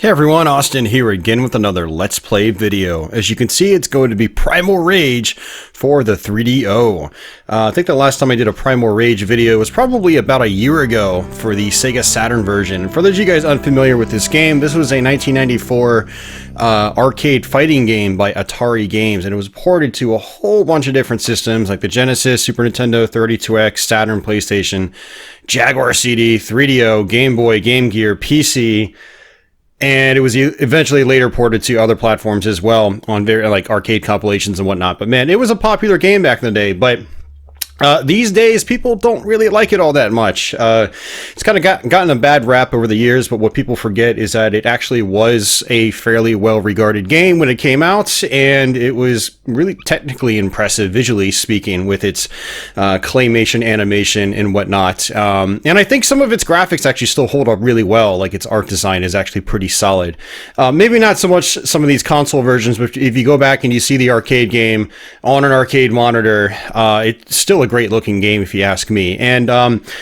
Hey everyone, Austin here again with another Let's Play video. As you can see, it's going to be Primal Rage for the 3DO. I think the last time I did a Primal Rage video was probably about a year ago for the Sega Saturn version. For those of you guys unfamiliar with this game, this was a 1994 arcade fighting game by Atari Games, and it was ported to a whole bunch of different systems like the Genesis, Super Nintendo, 32X, Saturn, PlayStation, Jaguar CD, 3DO, Game Boy, Game Gear, PC. And it was eventually later ported to other platforms as well on very like arcade compilations and whatnot. But man, it was a popular game back in the day. But these days, people don't really like it all that much. It's kind of gotten a bad rap over the years, but what people forget is that it actually was a fairly well-regarded game when it came out, and it was really technically impressive, visually speaking, with its claymation animation and whatnot. And I think some of its graphics actually still hold up really well, like its art design is actually pretty solid. Maybe not so much some of these console versions, but if you go back and you see the arcade game on an arcade monitor, it's still a great looking game if you ask me, and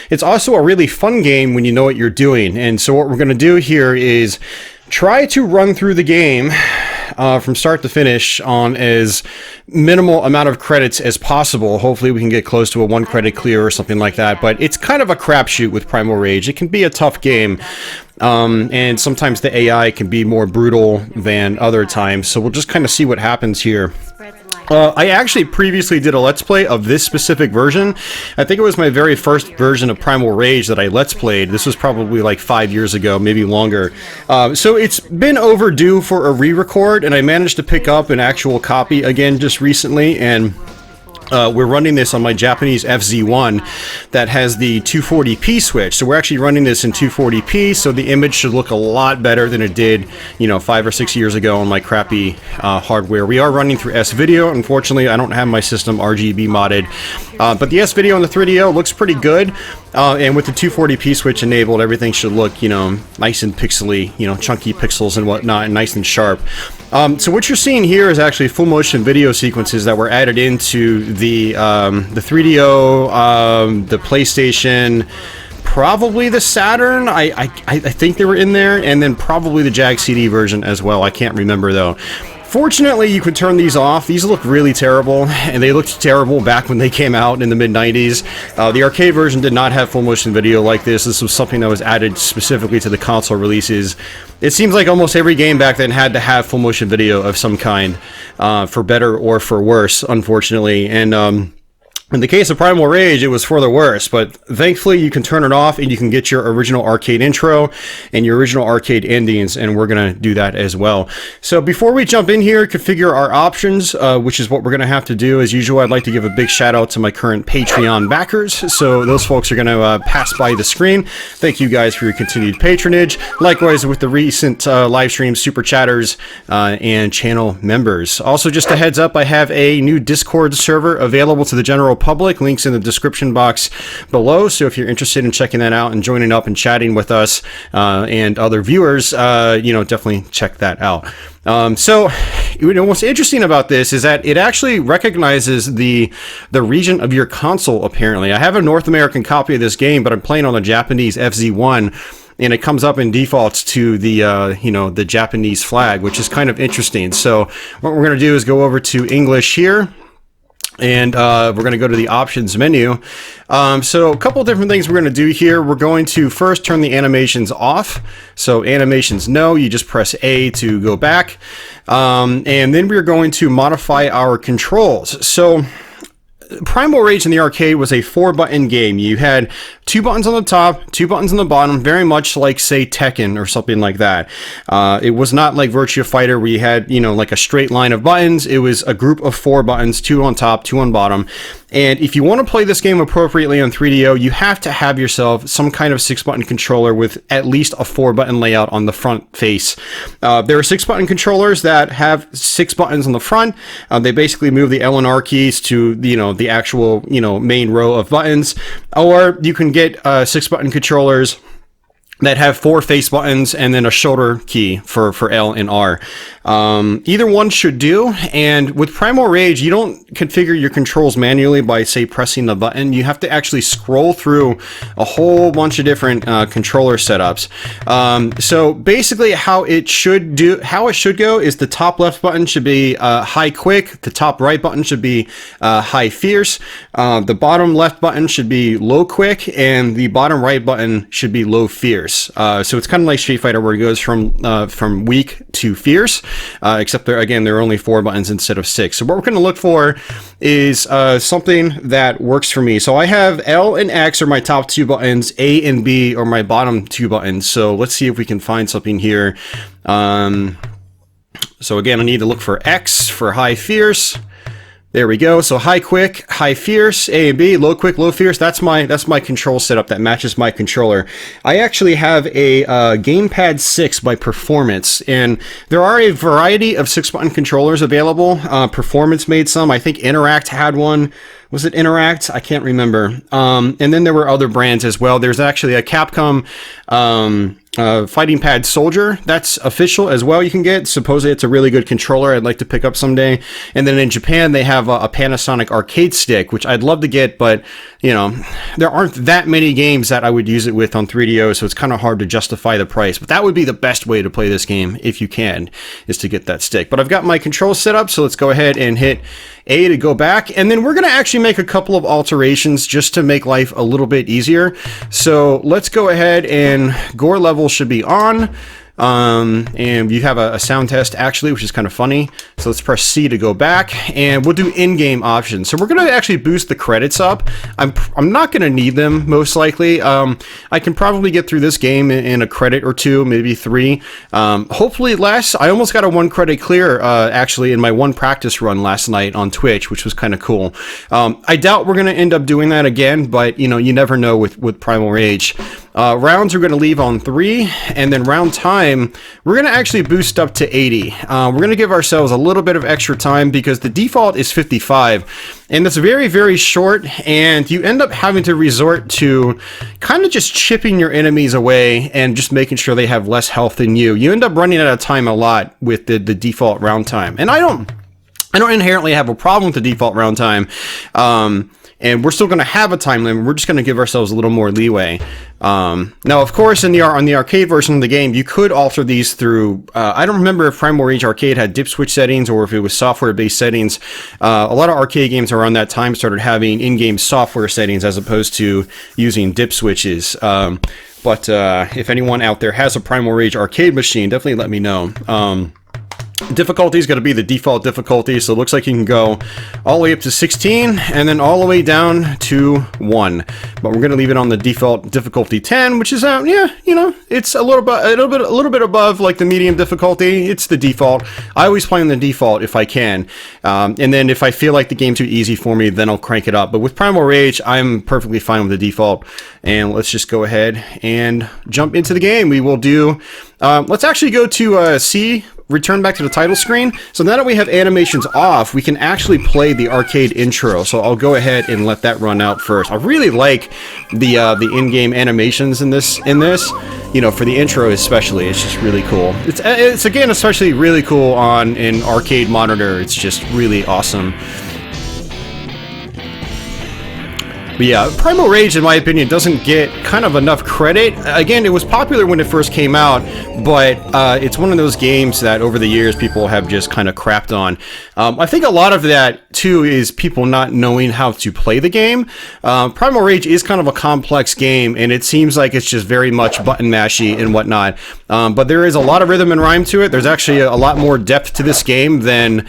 it's also a really fun game when you know what you're doing. And so what we're going to do here is try to run through the game from start to finish on as minimal amount of credits as possible. Hopefully we can get close to a 1 credit clear or something like that, but it's kind of a crapshoot with Primal Rage. It can be a tough game, and sometimes the AI can be more brutal than other times, so we'll just kind of see what happens here. I actually previously did a Let's Play of this specific version. I think it was my very first version of Primal Rage that I Let's Played. This was probably like 5 years ago, maybe longer. So it's been overdue for a re-record, and I managed to pick up an actual copy again just recently, and we're running this on my Japanese FZ1 that has the 240p switch. So we're actually running this in 240p, so the image should look a lot better than it did, 5 or 6 years ago on my crappy hardware. We are running through S-Video. Unfortunately, I don't have my system RGB modded. But the S-Video on the 3DO looks pretty good. And with the 240p switch enabled, everything should look, nice and pixely, chunky pixels and whatnot, and nice and sharp. So what you're seeing here is actually full motion video sequences that were added into the 3DO, the PlayStation, probably the Saturn. I think they were in there, and then probably the Jag CD version as well. I can't remember though. Fortunately, you can turn these off. These look really terrible, and they looked terrible back when they came out in the mid-90s. The arcade version did not have full motion video like this. This was something that was added specifically to the console releases. It seems like almost every game back then had to have full motion video of some kind, for better or for worse, unfortunately. And in the case of Primal Rage, it was for the worse, but thankfully you can turn it off and you can get your original arcade intro and your original arcade endings, and we're going to do that as well. So before we jump in here, configure our options, which is what we're going to have to do. As usual, I'd like to give a big shout out to my current Patreon backers. So those folks are going to pass by the screen. Thank you guys for your continued patronage. Likewise with the recent live stream super chatters and channel members. Also, just a heads up, I have a new Discord server available to the general public. Links in the description box below, so if you're interested in checking that out and joining up and chatting with us and other viewers, definitely check that out. So what's interesting about this is that it actually recognizes the region of your console. Apparently, I have a North American copy of this game, but I'm playing on the Japanese FZ1, and it comes up in defaults to the the Japanese flag, which is kind of interesting. So what we're going to do is go over to English here, and we're going to go to the options menu. So a couple of different things we're going to do here. We're going to first turn the animations off. So animations no, you just press A to go back. And then we're going to modify our controls. So Primal Rage in the arcade was a 4-button game. You had 2 buttons on the top, 2 buttons on the bottom, very much like, say, Tekken or something like that. It was not like Virtua Fighter where you had, like a straight line of buttons. It was a group of 4 buttons, 2 on top, 2 on bottom. And if you want to play this game appropriately on 3DO, you have to have yourself some kind of 6-button controller with at least a 4-button layout on the front face. There are 6-button controllers that have 6 buttons on the front. They basically move the L and R keys to, the actual, main row of buttons. Or you can get 6-button controllers that have 4 face buttons and then a shoulder key for L and R. Either one should do, and with Primal Rage, you don't configure your controls manually by, say, pressing the button. You have to actually scroll through a whole bunch of different controller setups. So basically how it should go is the top left button should be high quick, the top right button should be high fierce, the bottom left button should be low quick, and the bottom right button should be low fierce. So it's kind of like Street Fighter, where it goes from weak to fierce, except there are only 4 buttons instead of 6. So what we're going to look for is something that works for me. So I have L and X are my top 2 buttons, A and B are my bottom 2 buttons. So let's see if we can find something here. So again, I need to look for X for high fierce. There we go. So high quick, high fierce, A and B, low quick, low fierce. That's my control setup that matches my controller. I actually have a Gamepad 6 by Performance, and there are a variety of 6-button controllers available. Performance made some. I think Interact had one. Was it Interact? I can't remember. And then there were other brands as well. There's actually a Capcom Fighting Pad Soldier that's official as well. You can get. Supposedly it's a really good controller. I'd like to pick up someday. And then in Japan they have a Panasonic arcade stick, which I'd love to get, but you know, there aren't that many games that I would use it with on 3DO, so it's kind of hard to justify the price. But that would be the best way to play this game, if you can, is to get that stick. But I've got my control set up, so let's go ahead and hit A to go back, and then we're going to actually make a couple of alterations just to make life a little bit easier. So let's go ahead, and gore level should be on. And you have a sound test actually, which is kind of funny. So let's press C to go back, and we'll do in-game options. So we're going to actually boost the credits up. I'm not going to need them, most likely. I can probably get through this game in a credit or 2, maybe 3. Hopefully less. I almost got a 1 credit clear, actually, in my 1 practice run last night on Twitch, which was kind of cool. I doubt we're going to end up doing that again, but you know, you never know with Primal Rage. Rounds are going to leave on 3, and then round time, we're going to actually boost up to 80. We're going to give ourselves a little bit of extra time because the default is 55, and it's very, very short, and you end up having to resort to kind of just chipping your enemies away and just making sure they have less health than you. You end up running out of time a lot with the default round time, and I don't inherently have a problem with the default round time. And we're still going to have a time limit. We're just going to give ourselves a little more leeway. Now, of course, on the arcade version of the game, you could alter these through. I don't remember if Primal Rage Arcade had dip switch settings or if it was software-based settings. A lot of arcade games around that time started having in-game software settings as opposed to using dip switches. But if anyone out there has a Primal Rage Arcade machine, definitely let me know. Difficulty is going to be the default difficulty, so it looks like you can go all the way up to 16 and then all the way down to 1. But we're going to leave it on the default difficulty 10, which is yeah, you know, it's a little bit above like the medium difficulty. It's the default. I always play on the default if I can, and then if I feel like the game's too easy for me, then I'll crank it up. But with Primal Rage, I'm perfectly fine with the default. And let's just go ahead and jump into the game. We will do. Let's actually go to C. Return back to the title screen. So now that we have animations off, we can actually play the arcade intro. So I'll go ahead and let that run out first. I really like the in-game animations in this. You know, for the intro especially, it's just really cool. It's again especially really cool on an arcade monitor. It's just really awesome. But yeah, Primal Rage, in my opinion, doesn't get kind of enough credit. Again, it was popular when it first came out, but it's one of those games that over the years people have just kind of crapped on. I think a lot of that, too, is people not knowing how to play the game. Primal Rage is kind of a complex game, and it seems like it's just very much button mashy and whatnot. But there is a lot of rhythm and rhyme to it. There's actually a lot more depth to this game than,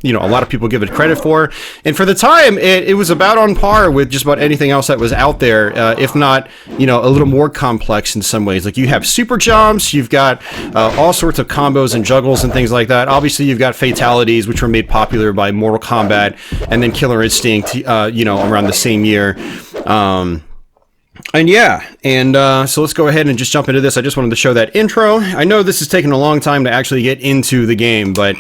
a lot of people give it credit for. And for the time, it was about on par with just about anything else that was out there, if not, a little more complex in some ways. Like, you have super jumps, you've got all sorts of combos and juggles and things like that. Obviously, you've got fatalities, which were made popular by Mortal Kombat and then Killer Instinct, around the same year. And yeah, so let's go ahead and just jump into this. I just wanted to show that intro. I know this is taking a long time to actually get into the game, but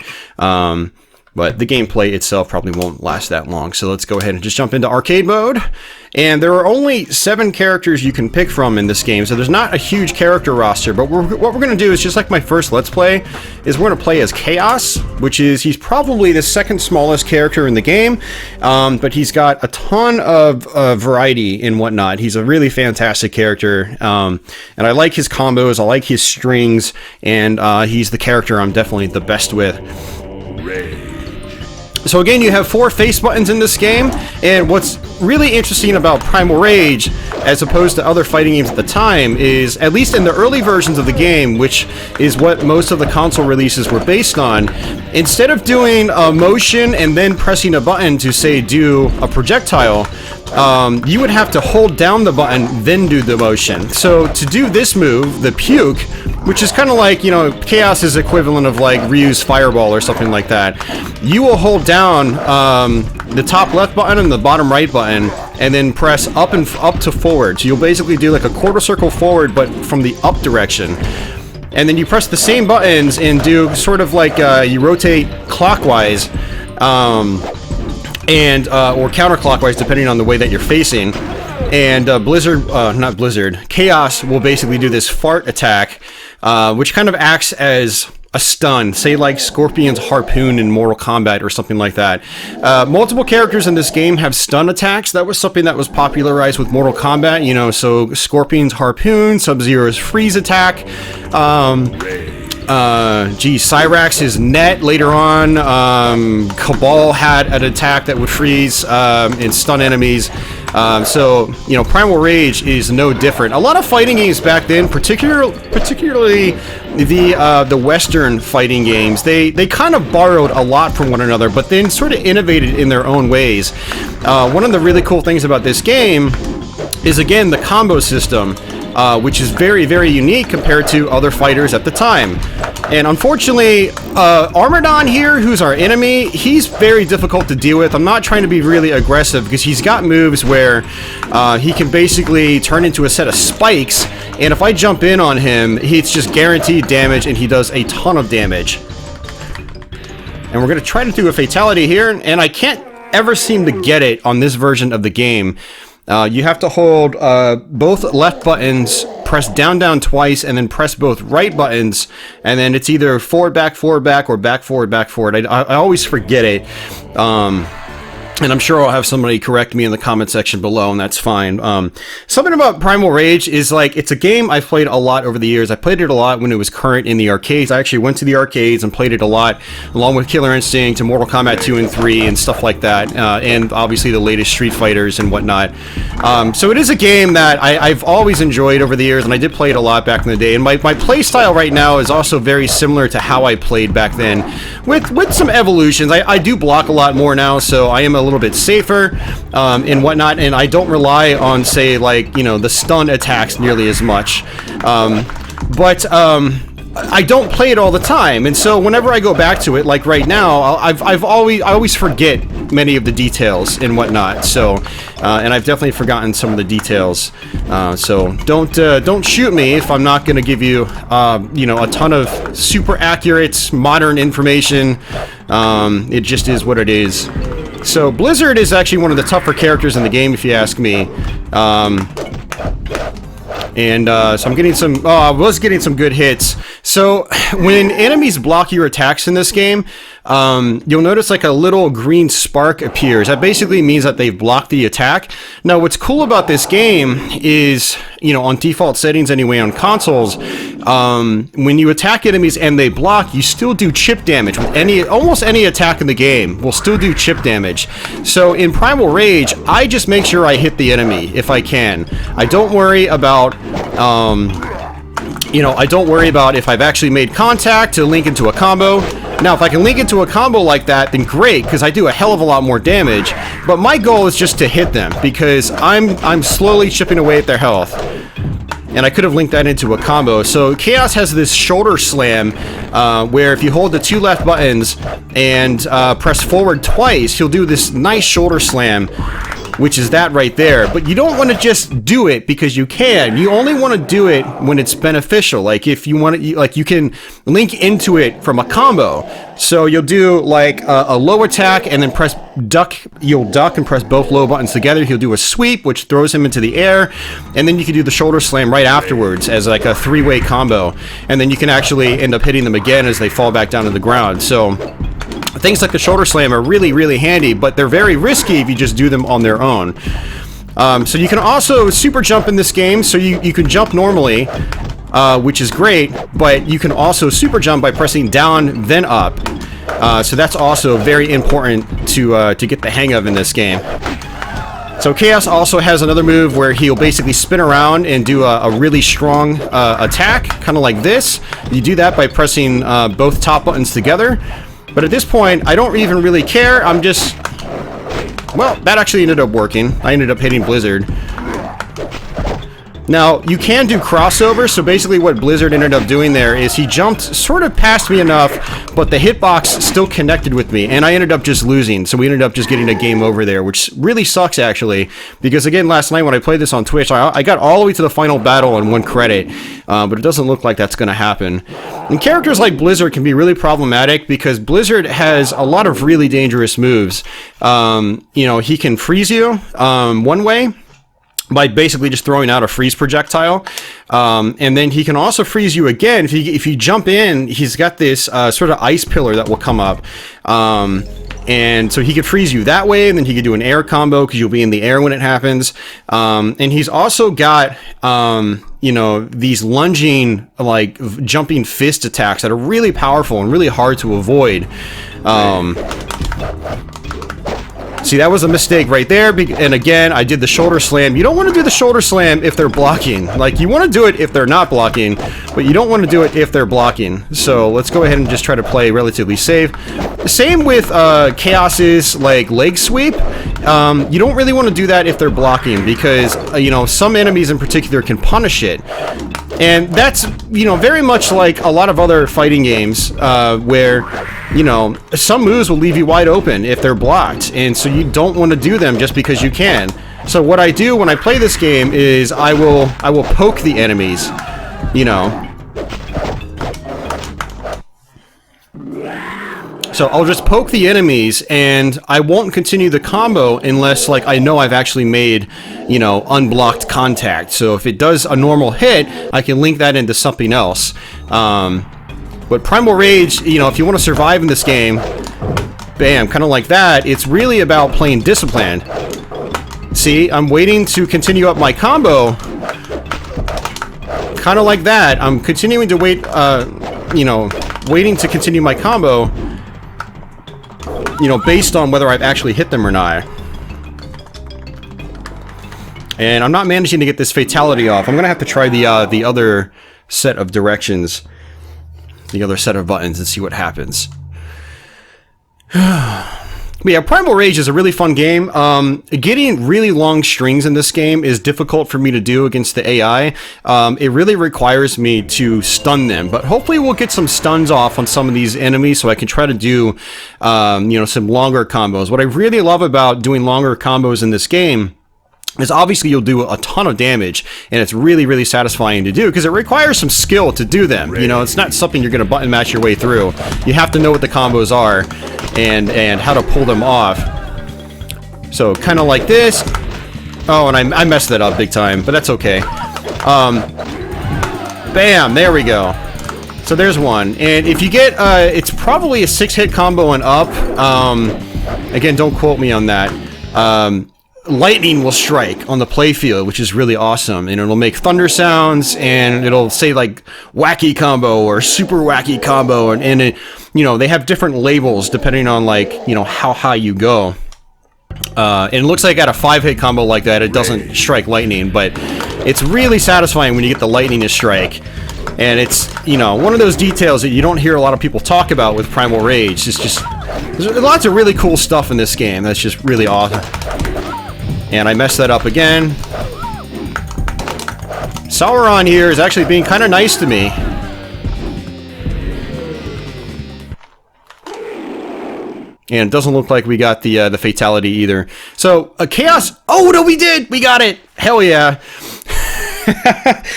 but the gameplay itself probably won't last that long. So let's go ahead and just jump into arcade mode. And there are only 7 characters you can pick from in this game, so there's not a huge character roster. But what we're going to do is, just like my first Let's Play, is we're going to play as Chaos, which is, he's probably the second smallest character in the game, but he's got a ton of variety and whatnot. He's a really fantastic character, and I like his combos, I like his strings, and he's the character I'm definitely the best with. So again, you have 4 face buttons in this game, and what's really interesting about Primal Rage, as opposed to other fighting games at the time, is, at least in the early versions of the game, which is what most of the console releases were based on, instead of doing a motion and then pressing a button to, say, do a projectile, you would have to hold down the button, then do the motion. So to do this move, the puke, which is kind of like, you know, Chaos's equivalent of like Ryu's fireball or something like that, you will hold down the top left button and the bottom right button, and then press up and up to forward. So you'll basically do like a quarter circle forward, but from the up direction. And then you press the same buttons and do sort of like you rotate clockwise, and or counterclockwise, depending on the way that you're facing. And Chaos will basically do this fart attack, which kind of acts as a stun, say like Scorpion's harpoon in Mortal Kombat or something like that. Multiple characters in this game have stun attacks. That was something that was popularized with Mortal Kombat, you know, so Scorpion's harpoon, Sub-Zero's freeze attack, Cyrax's net later on, Cabal had an attack that would freeze and stun enemies. So, you know, Primal Rage is no different. A lot of fighting games back then, particularly the Western fighting games, they kind of borrowed a lot from one another, but then sort of innovated in their own ways. One of the really cool things about this game is, again, the combo system, which is very, very unique compared to other fighters at the time. And unfortunately, Armadon here, who's our enemy, he's very difficult to deal with. I'm not trying to be really aggressive, because he's got moves where he can basically turn into a set of spikes, and if I jump in on him, it's just guaranteed damage, and he does a ton of damage. And we're going to try to do a fatality here, and I can't ever seem to get it on this version of the game. You have to hold both left buttons, press down twice, and then press both right buttons, and then it's either forward back, or back forward. I always forget it. And I'm sure I'll have somebody correct me in the comment section below, and that's fine. Something about Primal Rage is, like, it's a game I've played a lot over the years. I played it a lot when it was current in the arcades. I actually went to the arcades and played it a lot, along with Killer Instinct and Mortal Kombat 2 and 3 and stuff like that, and obviously the latest Street Fighters and whatnot. So it is a game that I've always enjoyed over the years, and I did play it a lot back in the day. And my play style right now is also very similar to how I played back then, with some evolutions. I do block a lot more now, so I am a little bit safer and whatnot, and I don't rely on, say, like, you know, the stun attacks nearly as much. But I don't play it all the time, and so whenever I go back to it, like right now, I always forget many of the details and whatnot. So, and I've definitely forgotten some of the details. So don't shoot me if I'm not going to give you, you know, a ton of super accurate modern information. It just is what it is. So Blizzard is actually one of the tougher characters in the game, if you ask me. So I'm getting some, I was getting some good hits. So when enemies block your attacks in this game, you'll notice like a little green spark appears. That basically means that they've blocked the attack. Now, what's cool about this game is, you know, on default settings anyway on consoles, when you attack enemies and they block, you still do chip damage. With almost any attack in the game will still do chip damage. So in Primal Rage, I just make sure I hit the enemy if I can. I don't worry about, you know, I don't worry about if I've actually made contact to link into a combo. Now, if I can link into a combo like that, then great, because I do a hell of a lot more damage. But my goal is just to hit them, because I'm slowly chipping away at their health. And I could have linked that into a combo. So Chaos has this shoulder slam, where if you hold the 2 left buttons and press forward twice, he'll do this nice shoulder slam. which is that right there. But you don't want to just do it because you can. You only want to do it when it's beneficial. Like if you want to, like you can link into it from a combo. So you'll do like a low attack and then press duck. You'll duck and press both low buttons together. He'll do a sweep, which throws him into the air. And then you can do the shoulder slam right afterwards as like a three-way combo. And then you can actually end up hitting them again as they fall back down to the ground. So things like the shoulder slam are really, really handy, but they're very risky if you just do them on their own. So you can also super jump in this game, so you can jump normally, which is great, but you can also super jump by pressing down, then up. So that's also very important to get the hang of in this game. So Chaos also has another move where he'll basically spin around and do a really strong attack, kind of like this. You do that by pressing both top buttons together. But at this point, I don't even really care. I'm just... Well, that actually ended up working. I ended up hitting Blizzard. Now, you can do crossover, so basically what Blizzard ended up doing there is he jumped sort of past me enough, but the hitbox still connected with me, and I ended up just losing, so we ended up just getting a game over there, which really sucks, actually, because again, last night when I played this on Twitch, I got all the way to the final battle on 1 credit, but it doesn't look like that's going to happen. And characters like Blizzard can be really problematic, because Blizzard has a lot of really dangerous moves. You know, he can freeze you one way, by basically just throwing out a freeze projectile. And then he can also freeze you again. If you jump in, he's got this sort of ice pillar that will come up. And so he could freeze you that way, and then he could do an air combo because you'll be in the air when it happens. And he's also got, you know, these lunging, like, jumping fist attacks that are really powerful and really hard to avoid. See, that was a mistake right there, and again, I did the shoulder slam. You don't want to do the shoulder slam if they're blocking. Like, you want to do it if they're not blocking, but you don't want to do it if they're blocking. So, let's go ahead and just try to play relatively safe. Same with Chaos's, like, leg sweep. You don't really want to do that if they're blocking, because, you know, some enemies in particular can punish it. And that's, you know, very much like a lot of other fighting games, where, you know, some moves will leave you wide open if they're blocked, and so you don't want to do them just because you can. So what I do when I play this game is I will poke the enemies, you know. So I'll just poke the enemies, and I won't continue the combo unless, like, I know I've actually made, you know, unblocked contact. So if it does a normal hit, I can link that into something else. But Primal Rage, you know, if you want to survive in this game, bam, kind of like that, it's really about playing disciplined. See, I'm waiting to continue up my combo. Kind of like that. I'm continuing to wait, you know, waiting to continue my combo, you know, based on whether I've actually hit them or not. And I'm not managing to get this fatality off. I'm going to have to try the other set of directions, the other set of buttons, and see what happens. But yeah, Primal Rage is a really fun game. Getting really long strings in this game is difficult for me to do against the AI. It really requires me to stun them, but hopefully we'll get some stuns off on some of these enemies so I can try to do, you know, some longer combos. What I really love about doing longer combos in this game is obviously you'll do a ton of damage, and it's really, really satisfying to do because it requires some skill to do them. You know, it's not something you're going to button mash your way through. You have to know what the combos are and how to pull them off. So kind of like this. Oh, and I messed that up big time, but that's okay. Bam, there we go. So there's one, and if you get, it's probably a 6-hit combo and up. Again, don't quote me on that. Lightning will strike on the playfield, which is really awesome, and it'll make thunder sounds, and it'll say like wacky combo or super wacky combo, and it, you know, they have different labels depending on, like, you know, how high you go. And it looks like at a 5-hit combo like that, it doesn't strike lightning, but it's really satisfying when you get the lightning to strike. And it's, you know, one of those details that you don't hear a lot of people talk about with Primal Rage. It's just, there's lots of really cool stuff in this game that's just really awesome. And I messed that up again. Sauron here is actually being kind of nice to me. And it doesn't look like we got the fatality either. So, Chaos... Oh, no, we did! We got it! Hell yeah.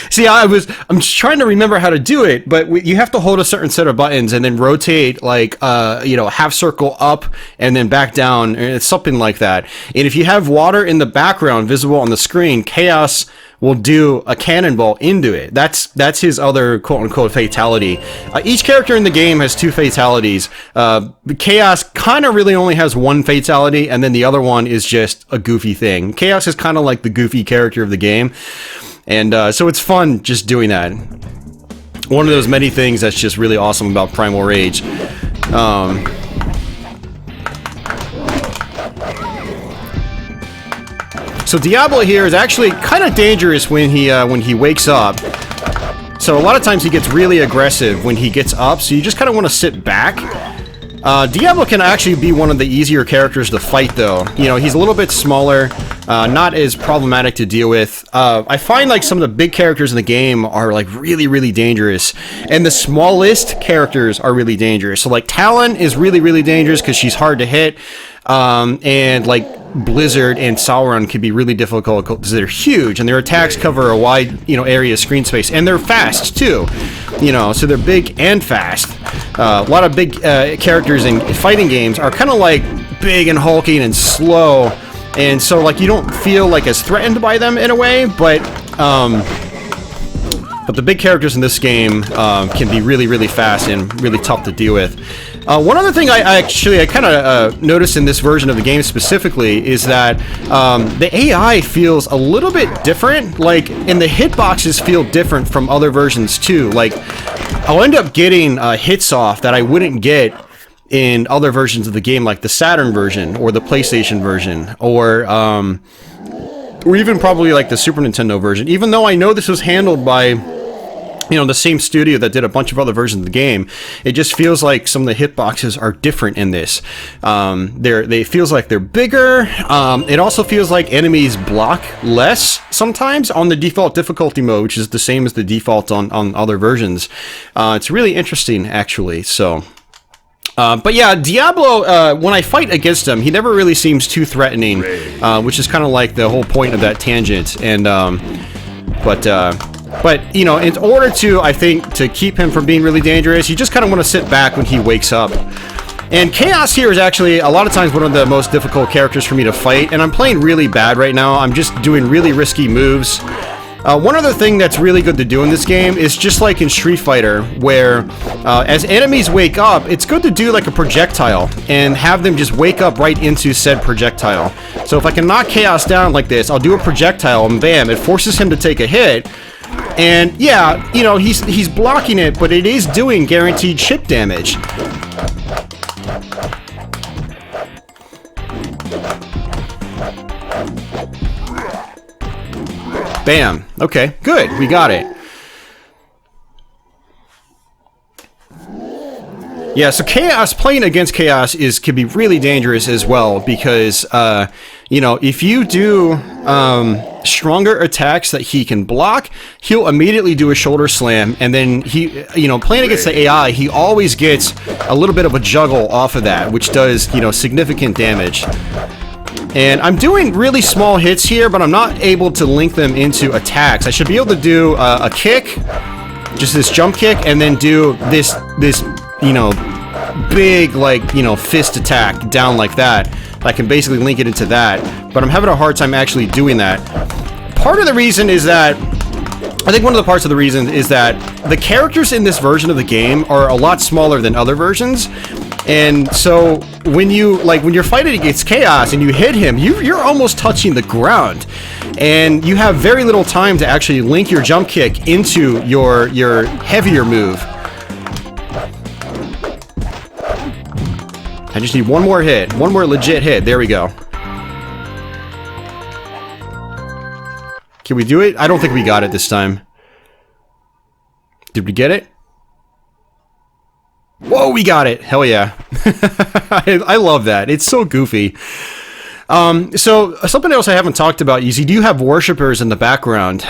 See, I'm just trying to remember how to do it, but you have to hold a certain set of buttons and then rotate, like, half circle up and then back down. It's something like that. And if you have water in the background visible on the screen, Chaos will do a cannonball into it. That's his other quote-unquote fatality. Each character in the game has 2 fatalities. Chaos kind of really only has 1 fatality, and then the other one is just a goofy thing. Chaos is kind of like the goofy character of the game, and so it's fun just doing that. One of those many things that's just really awesome about Primal Rage. So Diablo here is actually kind of dangerous when he wakes up. So a lot of times he gets really aggressive when he gets up, so you just kind of want to sit back. Diablo can actually be one of the easier characters to fight, though. You know, he's a little bit smaller, not as problematic to deal with. I find like some of the big characters in the game are like really, really dangerous, and the smallest characters are really dangerous. So like Talon is really, really dangerous because she's hard to hit, and like Blizzard and Sauron can be really difficult because they're huge and their attacks cover a wide, area of screen space, and they're fast too, so they're big and fast. A lot of big characters in fighting games are kind of like big and hulking and slow, and so like you don't feel like as threatened by them in a way, but the big characters in this game can be really, really fast and really tough to deal with. One other thing I kind of noticed in this version of the game specifically is that the AI feels a little bit different, and the hitboxes feel different from other versions too. Like, I'll end up getting hits off that I wouldn't get in other versions of the game, like the Saturn version or the PlayStation version, or even probably like the Super Nintendo version, even though I know this was handled by the same studio that did a bunch of other versions of the game. It just feels like some of the hitboxes are different in this. It feels like they're bigger. It also feels like enemies block less sometimes on the default difficulty mode, which is the same as the default on other versions. It's really interesting, actually. So, but yeah, Diablo, when I fight against him, he never really seems too threatening, which is kind of like the whole point of that tangent. And, But, in order to, I think, to keep him from being really dangerous, you just kind of want to sit back when he wakes up. And Chaos here is actually, a lot of times, one of the most difficult characters for me to fight, and I'm playing really bad right now. I'm just doing really risky moves. One other thing that's really good to do in this game is just like in Street Fighter, where as enemies wake up, it's good to do like a projectile and have them just wake up right into said projectile. So if I can knock Chaos down like this, I'll do a projectile and bam, it forces him to take a hit. And yeah, he's blocking it, but it is doing guaranteed chip damage. Bam. Okay, good. We got it. Yeah, so Chaos, playing against Chaos can be really dangerous as well, because, if you do stronger attacks that he can block, he'll immediately do a shoulder slam, and then he, playing against the AI, he always gets a little bit of a juggle off of that, which does, significant damage. And I'm doing really small hits here, but I'm not able to link them into attacks. I should be able to do a kick, just this jump kick, and then do this big, fist attack down like that. I can basically link it into that, but I'm having a hard time actually doing that. Part of the reason is that, I think one of the parts of the reason is that the characters in this version of the game are a lot smaller than other versions, and so when you're fighting against Chaos and you hit him, you're almost touching the ground, and you have very little time to actually link your jump kick into your heavier move. I just need one more hit. One more legit hit. There we go. Can we do it? I don't think we got it this time. Did we get it? Whoa, we got it. Hell yeah. I love that. It's so goofy. So something else I haven't talked about is you do have worshippers in the background,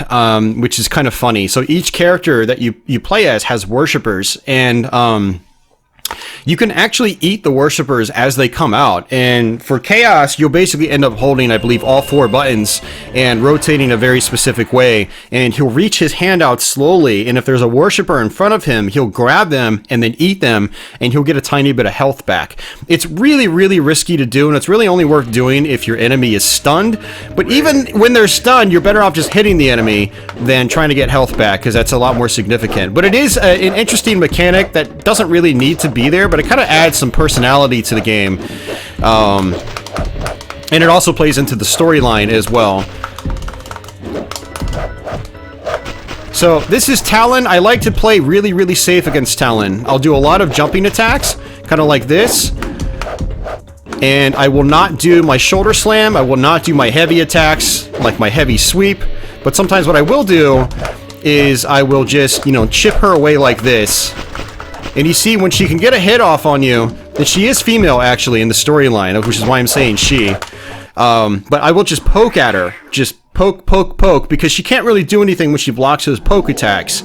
which is kind of funny. So each character that you play as has worshippers, and you can actually eat the worshippers as they come out. And for Chaos, you'll basically end up holding, I believe, all 4 buttons and rotating a very specific way. And he'll reach his hand out slowly, and if there's a worshipper in front of him, he'll grab them and then eat them, and he'll get a tiny bit of health back. It's really, really risky to do, and it's really only worth doing if your enemy is stunned. But even when they're stunned, you're better off just hitting the enemy than trying to get health back, because that's a lot more significant. But it is an interesting mechanic that doesn't really need to be there, but it kind of adds some personality to the game. And it also plays into the storyline as well. So this is Talon. I like to play really, really safe against Talon. I'll do a lot of jumping attacks, kind of like this. And I will not do my shoulder slam. I will not do my heavy attacks, like my heavy sweep. But sometimes what I will do is I will just, you know, chip her away like this. And you see, when she can get a hit off on you, and she is female, actually, in the storyline, which is why I'm saying she. But I will just poke at her. Just poke, poke, poke, because she can't really do anything when she blocks those poke attacks.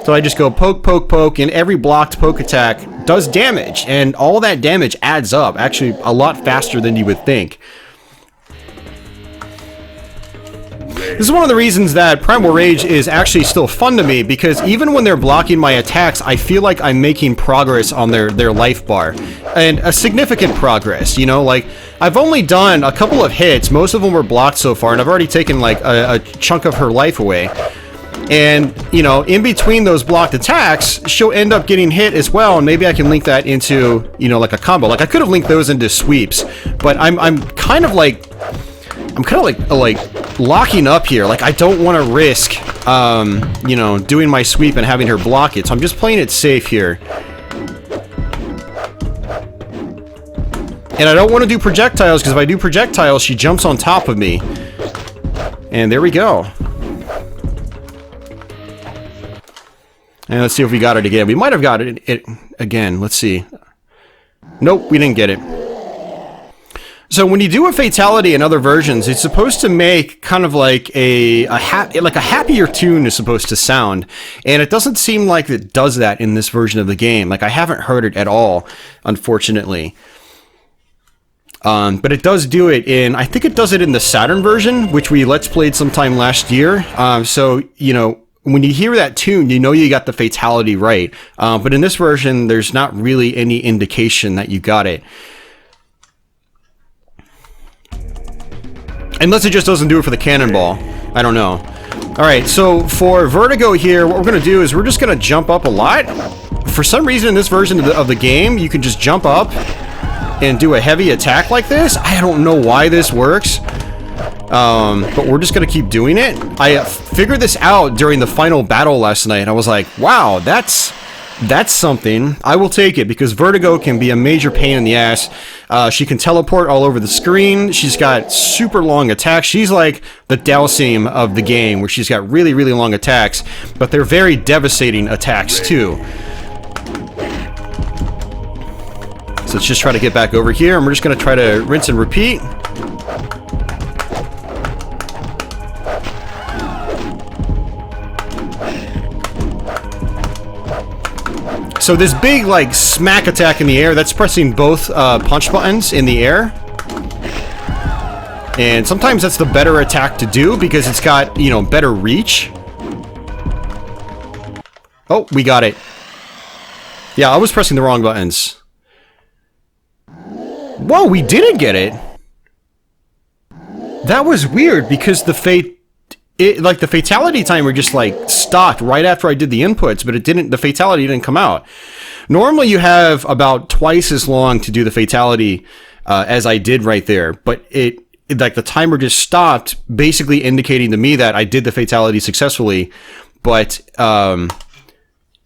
So I just go poke, poke, poke, and every blocked poke attack does damage. And all that damage adds up, actually, a lot faster than you would think. This is one of the reasons that Primal Rage is actually still fun to me, because even when they're blocking my attacks, I feel like I'm making progress on their life bar. And a significant progress, you know, like, I've only done a couple of hits, most of them were blocked so far, and I've already taken, like, a chunk of her life away. And, you know, in between those blocked attacks, she'll end up getting hit as well, and maybe I can link that into, you know, like a combo. Like, I could have linked those into sweeps, but I'm kind of like locking up here. Like, I don't want to risk, you know, doing my sweep and having her block it, so I'm just playing it safe here. And I don't want to do projectiles, because if I do projectiles, she jumps on top of me. And there we go. And let's see if we got it again. We might have got it again. Let's see. Nope, we didn't get it. So when you do a fatality in other versions, it's supposed to make kind of like a happier tune is supposed to sound, and it doesn't seem like it does that in this version of the game. Like, I haven't heard it at all, unfortunately. But it does do it in, I think it does it in the Saturn version, which we Let's Played sometime last year. So, you know, when you hear that tune, you know you got the fatality right. But in this version, there's not really any indication that you got it. Unless it just doesn't do it for the cannonball. I don't know. Alright, so for Vertigo here, what we're going to do is we're just going to jump up a lot. For some reason in this version of the game, you can just jump up and do a heavy attack like this. I don't know why this works. But we're just going to keep doing it. I figured this out during the final battle last night. I was like, wow, that's something. I will take it, because Vertigo can be a major pain in the ass. She can teleport all over the screen. She's got super long attacks. She's like the Dalsim of the game, where she's got really, really long attacks, but they're very devastating attacks too. So let's just try to get back over here, and we're just going to try to rinse and repeat. So this big, like, smack attack in the air, that's pressing both punch buttons in the air. And sometimes that's the better attack to do, because it's got, you know, better reach. Oh, we got it. Yeah, I was pressing the wrong buttons. Whoa, we didn't get it. That was weird, because the the fatality timer just like stopped right after I did the inputs, but the fatality didn't come out. Normally you have about twice as long to do the fatality as I did right there, but like the timer just stopped, basically indicating to me that I did the fatality successfully, but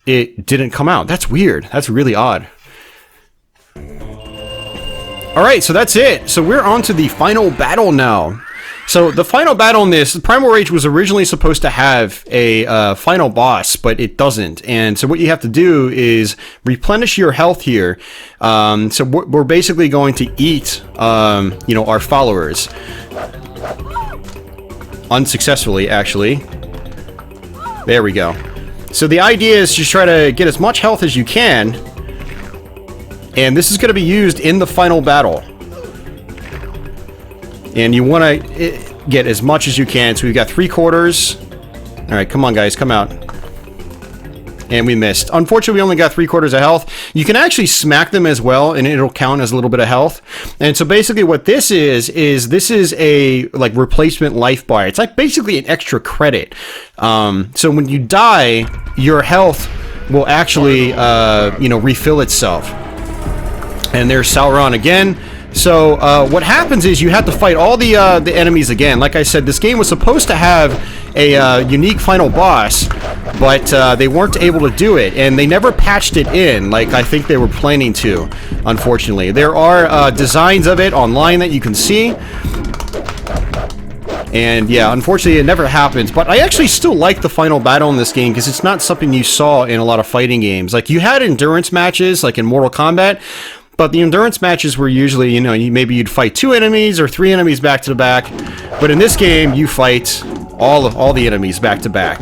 it didn't come out. That's weird. That's really odd. Alright, so that's it. So we're on to the final battle now. So the final battle in this, Primal Rage was originally supposed to have a final boss, but it doesn't. And so what you have to do is replenish your health here. So we're basically going to eat, you know, our followers. Unsuccessfully, actually. There we go. So the idea is just try to get as much health as you can. And this is going to be used in the final battle. And you want to get as much as you can. So we've got 3/4. Alright, come on guys, come out. And we missed. Unfortunately, we only got 3/4 of health. You can actually smack them as well, and it'll count as a little bit of health. And so basically what this is this is a like replacement life bar. It's like basically an extra credit. So when you die, your health will actually, you know, refill itself. And there's Sauron again. So what happens is you have to fight all the enemies again. Like I said, this game was supposed to have a unique final boss, but they weren't able to do it, and they never patched it in like I think they were planning to, unfortunately. There are designs of it online that you can see. And yeah, unfortunately it never happens, but I actually still like the final battle in this game because it's not something you saw in a lot of fighting games. Like you had endurance matches like in Mortal Kombat, but the endurance matches were usually, you know, maybe you'd fight 2 enemies or 3 enemies back to back. But in this game, you fight all the enemies back to back.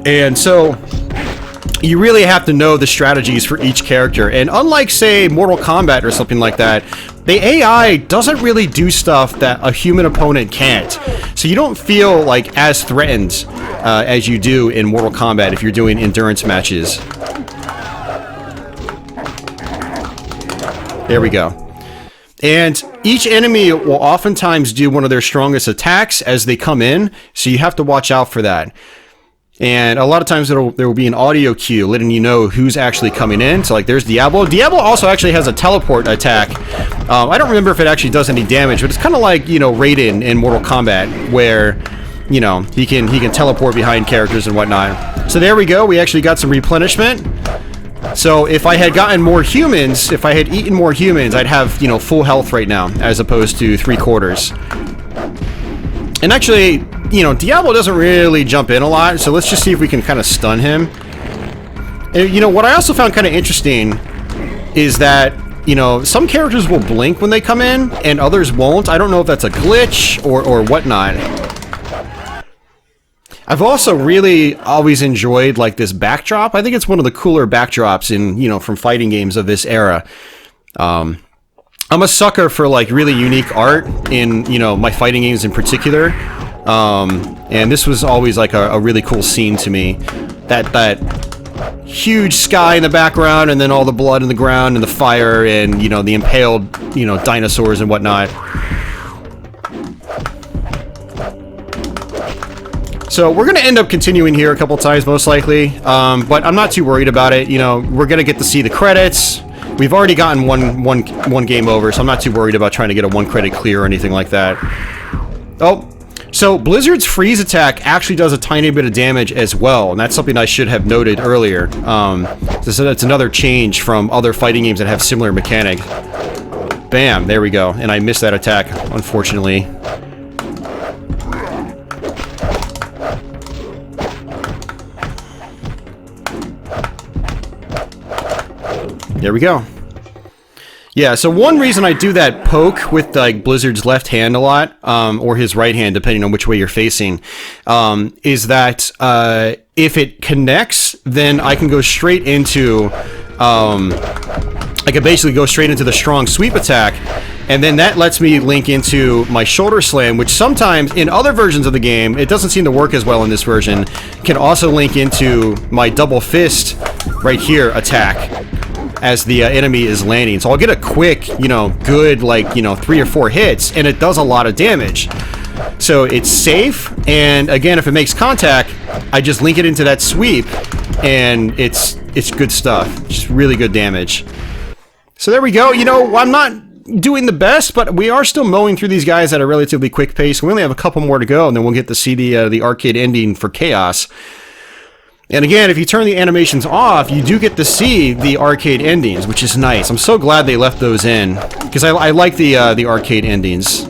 And so you really have to know the strategies for each character. And unlike, say, Mortal Kombat or something like that, the AI doesn't really do stuff that a human opponent can't. So you don't feel like as threatened as you do in Mortal Kombat if you're doing endurance matches. There we go. And each enemy will oftentimes do one of their strongest attacks as they come in, so you have to watch out for that. And a lot of times there will be an audio cue letting you know who's actually coming in. So like there's Diablo. Diablo also actually has a teleport attack. I don't remember if it actually does any damage, but it's kind of like, you know, Raiden in Mortal Kombat, where, you know, he can teleport behind characters and whatnot. So there we go. We actually got some replenishment. So if I had gotten more humans, if I had eaten more humans, I'd have, you know, full health right now, as opposed to 3/4. And actually, you know, Diablo doesn't really jump in a lot, so let's just see if we can kind of stun him. And, you know, what I also found kind of interesting is that, you know, some characters will blink when they come in, and others won't. I don't know if that's a glitch or whatnot. I've also really always enjoyed like this backdrop. I think it's one of the cooler backdrops in, you know, from fighting games of this era. I'm a sucker for like really unique art in, you know, my fighting games in particular. And this was always like a really cool scene to me. That huge sky in the background, and then all the blood in the ground and the fire and, you know, the impaled, you know, dinosaurs and whatnot. So we're going to end up continuing here a couple times, most likely, but I'm not too worried about it. You know, we're going to get to see the credits. We've already gotten one game over, so I'm not too worried about trying to get a 1 credit clear or anything like that. Oh, so Blizzard's freeze attack actually does a tiny bit of damage as well, and that's something I should have noted earlier. So that's another change from other fighting games that have similar mechanics. Bam, there we go, and I missed that attack, unfortunately. There we go. Yeah, so one reason I do that poke with like Blizzard's left hand a lot, or his right hand, depending on which way you're facing, is that if it connects, then I can go straight into, I can basically go straight into the strong sweep attack, and then that lets me link into my shoulder slam, which sometimes in other versions of the game, it doesn't seem to work as well in this version, can also link into my double fist right here attack as the enemy is landing. So I'll get a quick, you know, good, like, you know, 3 or 4 hits, and it does a lot of damage. So it's safe, and again, if it makes contact, I just link it into that sweep, and it's good stuff. Just really good damage. So there we go. You know, I'm not doing the best, but we are still mowing through these guys at a relatively quick pace. We only have a couple more to go, and then we'll get to see the arcade ending for Chaos. And again, if you turn the animations off, you do get to see the arcade endings, which is nice. I'm so glad they left those in, because I like the arcade endings.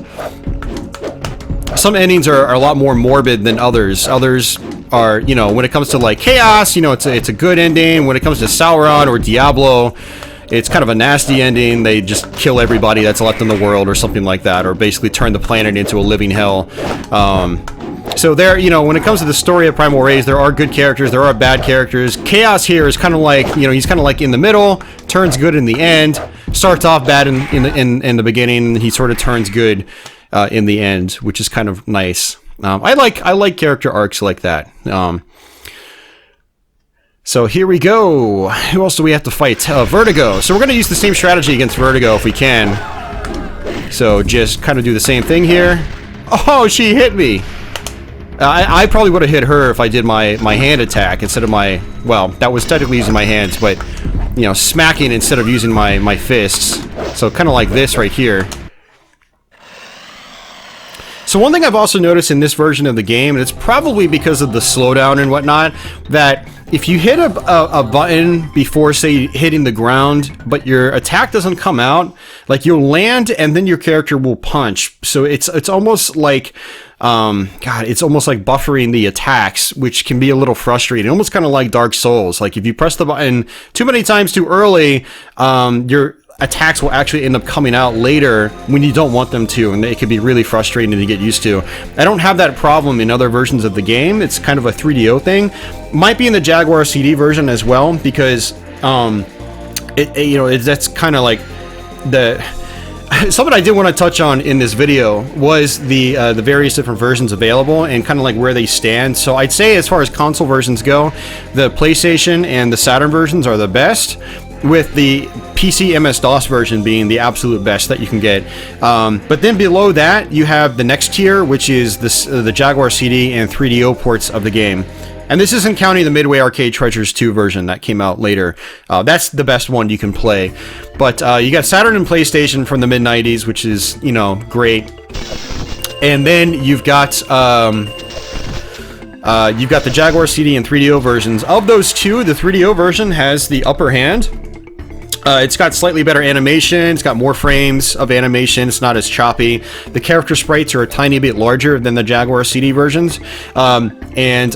Some endings are a lot more morbid than others. Others are, you know, when it comes to like Chaos, you know, it's a good ending. When it comes to Sauron or Diablo, it's kind of a nasty ending. They just kill everybody that's left in the world or something like that, or basically turn the planet into a living hell. So there, you know, when it comes to the story of Primal Rage, there are good characters, there are bad characters. Chaos here is kind of like, you know, he's kind of like in the middle, turns good in the end, starts off bad in the beginning, and he sort of turns good in the end, which is kind of nice. I like character arcs like that. So here we go. Who else do we have to fight? Vertigo. So we're going to use the same strategy against Vertigo if we can. So just kind of do the same thing here. Oh, she hit me. I probably would have hit her if I did my hand attack instead of my... Well, that was technically using my hands, but, you know, smacking instead of using my fists. So kind of like this right here. So one thing I've also noticed in this version of the game, and it's probably because of the slowdown and whatnot, that if you hit a button before, say, hitting the ground, but your attack doesn't come out, like you'll land and then your character will punch. So it's almost like, God, it's almost like buffering the attacks, which can be a little frustrating. Almost kind of like Dark Souls. Like if you press the button too many times too early, your attacks will actually end up coming out later when you don't want them to, and it can be really frustrating to get used to. I don't have that problem in other versions of the game. It's kind of a 3DO thing. Might be in the Jaguar CD version as well, because that's kind of like the something I did want to touch on in this video was the various different versions available and kind of like where they stand. So I'd say as far as console versions go, the PlayStation and the Saturn versions are the best, with the PC MS-DOS version being the absolute best that you can get. But then below that, you have the next tier, which is the Jaguar CD and 3DO ports of the game. And this isn't counting the Midway Arcade Treasures 2 version that came out later. That's the best one you can play. But you got Saturn and PlayStation from the mid-90s, which is, you know, great. And then you've got the Jaguar CD and 3DO versions. Of those two, the 3DO version has the upper hand. It's got slightly better animation, it's got more frames of animation, it's not as choppy. The character sprites are a tiny bit larger than the Jaguar CD versions. And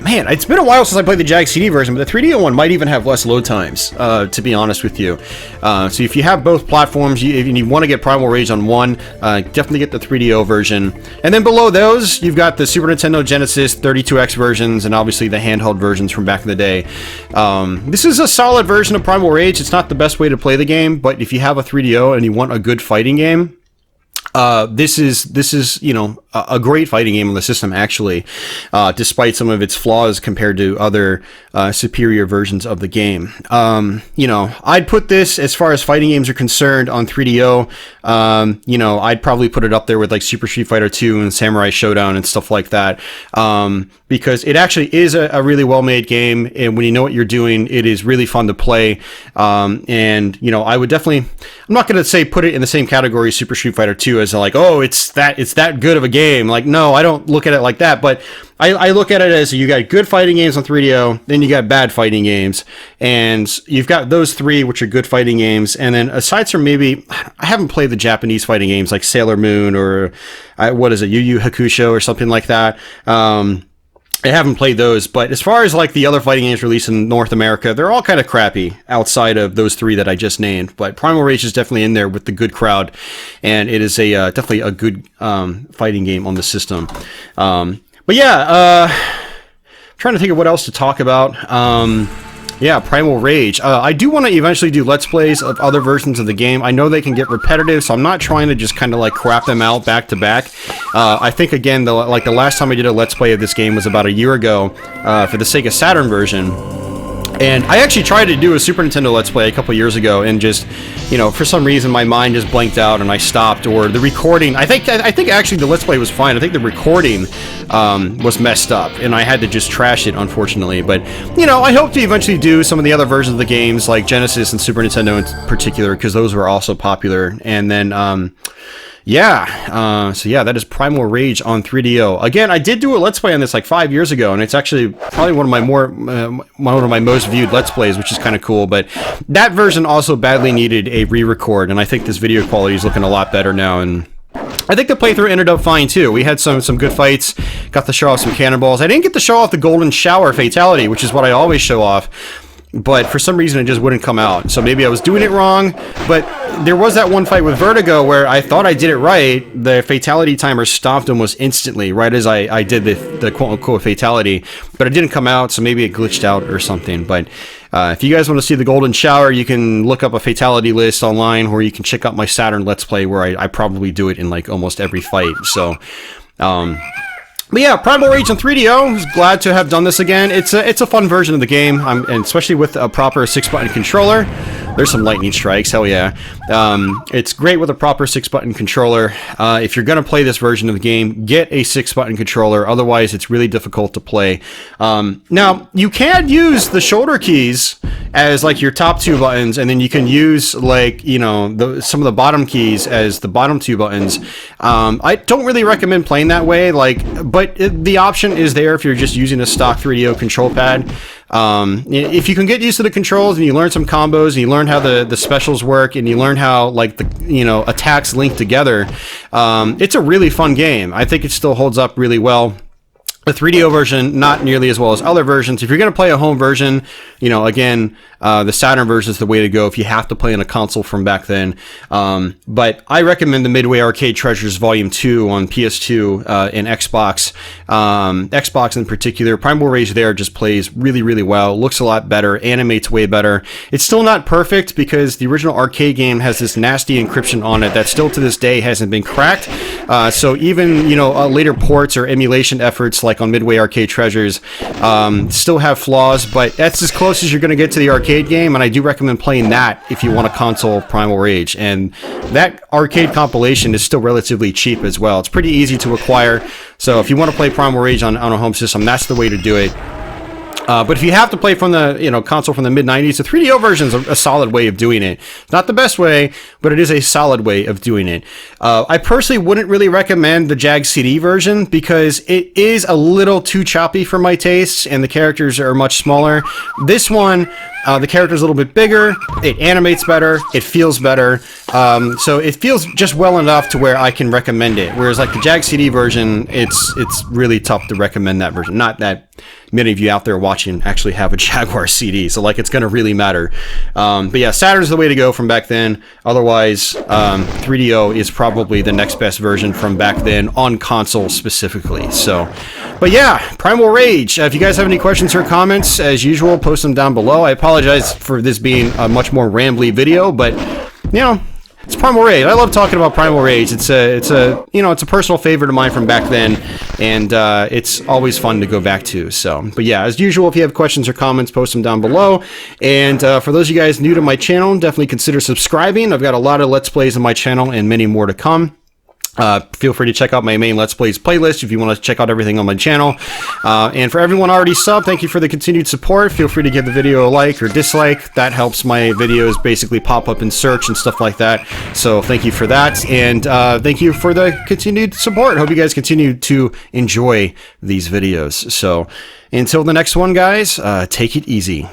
man, it's been a while since I played the Jag CD version, but the 3DO one might even have less load times, to be honest with you. So if you have both platforms, if you want to get Primal Rage on one, definitely get the 3DO version. And then below those, you've got the Super Nintendo Genesis 32X versions, and obviously the handheld versions from back in the day. This is a solid version of Primal Rage. It's not the best way to play the game, but if you have a 3DO and you want a good fighting game, this is you know, a great fighting game on the system, actually, despite some of its flaws compared to other superior versions of the game. You know, I'd put this, as far as fighting games are concerned, on 3DO. You know, I'd probably put it up there with like Super Street Fighter 2 and Samurai Showdown and stuff like that, because it actually is a really well-made game, and when you know what you're doing, it is really fun to play. And you know, I would definitely, I'm not going to say put it in the same category as Super Street Fighter 2 as like, oh, it's that good of a game. Like, no, I don't look at it like that, but I look at it as you got good fighting games on 3DO, then you got bad fighting games, and you've got those three, which are good fighting games, and then aside from maybe, I haven't played the Japanese fighting games like Sailor Moon or, what is it, Yu Yu Hakusho or something like that. I haven't played those, but as far as like the other fighting games released in North America, they're all kind of crappy outside of those three that I just named. But Primal Rage is definitely in there with the good crowd, and it is a definitely a good fighting game on the system. But yeah, trying to think of what else to talk about. Yeah, Primal Rage. I do want to eventually do Let's Plays of other versions of the game. I know they can get repetitive, so I'm not trying to just kind of like crap them out back to back. I think, again, the last time I did a Let's Play of this game was about a year ago for the Sega Saturn version. And I actually tried to do a Super Nintendo Let's Play a couple years ago, and just, you know, for some reason my mind just blanked out and I stopped, or the recording, I think actually the Let's Play was fine. I think the recording was messed up, and I had to just trash it, unfortunately. But, you know, I hope to eventually do some of the other versions of the games, like Genesis and Super Nintendo in particular, because those were also popular. And then, yeah, so yeah, that is Primal Rage on 3DO. Again, I did do a Let's Play on this like 5 years ago, and it's actually probably one of my most viewed Let's Plays, which is kind of cool. But that version also badly needed a re-record, and I think this video quality is looking a lot better now. And I think the playthrough ended up fine too. We had some good fights, got to show off some cannonballs. I didn't get to show off the Golden Shower Fatality, which is what I always show off. but for some reason it just wouldn't come out. So maybe I was doing it wrong, but there was that one fight with Vertigo where I thought I did it right. The fatality timer stopped almost instantly, right as I did the quote-unquote fatality, but it didn't come out, so maybe it glitched out or something. But if you guys want to see the golden shower, you can look up a fatality list online, or you can check out my Saturn Let's Play where I probably do it in like almost every fight. So but yeah, Primal Rage on 3DO. Was glad to have done this again. It's a fun version of the game, and especially with a proper 6-button controller. There's some lightning strikes, hell yeah. It's great with a proper 6-button controller. If you're gonna play this version of the game, get a 6-button controller. Otherwise, it's really difficult to play. Now, you can use the shoulder keys as like your top 2 buttons, and then you can use like, you know, some of the bottom keys as the bottom 2 buttons. I don't really recommend playing that way, but the option is there if you're just using a stock 3DO control pad. If you can get used to the controls and you learn some combos and you learn how the specials work and you learn how like the, you know, attacks link together, it's a really fun game. I think it still holds up really well. The 3DO version, not nearly as well as other versions. If you're going to play a home version, you know, again, the Saturn version is the way to go if you have to play on a console from back then. But I recommend the Midway Arcade Treasures Volume 2 on PS2 and Xbox. Xbox in particular. Primal Rage there just plays really, really well. Looks a lot better. Animates way better. It's still not perfect because the original arcade game has this nasty encryption on it that still to this day hasn't been cracked. So even, you know, later ports or emulation efforts like on Midway Arcade Treasures still have flaws, but that's as close as you're going to get to the arcade game, and I do recommend playing that if you want a console Primal Rage. And that arcade compilation is still relatively cheap as well. It's pretty easy to acquire, so if you want to play Primal Rage on a home system, that's the way to do it. But if you have to play from the console from the mid-90s, the 3DO version is a solid way of doing it. It's not the best way, but it is a solid way of doing it. I personally wouldn't really recommend the Jag CD version because it is a little too choppy for my tastes, and the characters are much smaller. This one, the character's a little bit bigger, it animates better, it feels better, so it feels just well enough to where I can recommend it. Whereas like the Jag CD version, it's really tough to recommend that version. Not that many of you out there watching actually have a Jaguar CD, so like it's gonna really matter. But yeah, Saturn's the way to go from back then. Otherwise, 3DO is probably the next best version from back then on console specifically. So, but yeah, Primal Rage. If you guys have any questions or comments, as usual, post them down below. I apologize for this being a much more rambly video, but you know, it's Primal Rage. I love talking about Primal Rage. It's a personal favorite of mine from back then, and it's always fun to go back to. So, but yeah, as usual, if you have questions or comments, post them down below. And for those of you guys new to my channel, definitely consider subscribing. I've got a lot of Let's Plays on my channel and many more to come. Feel free to check out my main Let's Plays playlist if you want to check out everything on my channel. And for everyone already subbed, thank you for the continued support. Feel free to give the video a like or dislike. That helps my videos basically pop up in search and stuff like that. So thank you for that. And thank you for the continued support. Hope you guys continue to enjoy these videos. So until the next one, guys, take it easy.